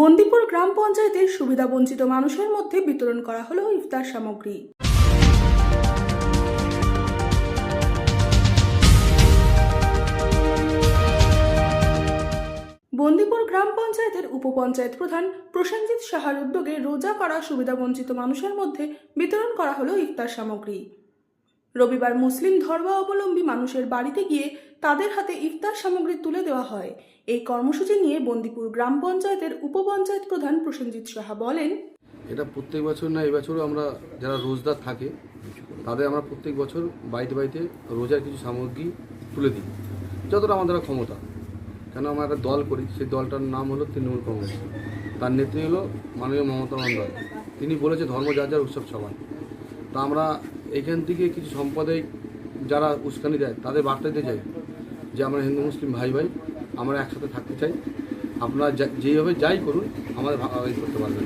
বন্দিপুর গ্রাম পঞ্চায়েতের সুবিধাবঞ্চিত মানুষের মধ্যে বিতরণ করা হলো ইফতার সামগ্রী। বন্দিপুর গ্রাম পঞ্চায়েতের উপপঞ্চায়েত প্রধান প্রসেনজিৎ সাহার উদ্যোগে রোজা করা সুবিধাবঞ্চিত মানুষের মধ্যে বিতরণ করা হলো ইফতার সামগ্রী। রবিবার মুসলিম ধর্মাবলম্বী মানুষের বাড়িতে গিয়ে তাদের হাতে ইফতার সামগ্রী তুলে দেওয়া হয়। এই কর্মসূচি নিয়ে বন্দিপুর গ্রাম পঞ্চায়েতের উপপঞ্চায়েত প্রধান প্রসেনজিৎ সাহা বলেন, এটা প্রত্যেক বছর না, এবছরও আমরা যারা রোজদার থাকে তাদের আমরা প্রত্যেক বছর বাড়িতে বাড়িতে রোজার কিছু সামগ্রী তুলে দিই যতটা আমাদের ক্ষমতা। কেন আমরা একটা দল করি, সেই দলটার নাম হলো তৃণমূল কংগ্রেস। তার নেত্রী হলো মাননীয় মমতা মণ্ডল। তিনি বলেছে ধর্ম যার যার উৎসব সবার। তা আমরা এখান থেকে কিছু সম্প্রদায়িক যারা উস্কানি দেয় তাদের বার্তা দিতে চাই যে আমরা হিন্দু মুসলিম ভাই ভাই, আমরা একসাথে থাকতে চাই। আপনারা যেইভাবে যাই করুন আমাদের ভাগাভাগি করতে পারবেন।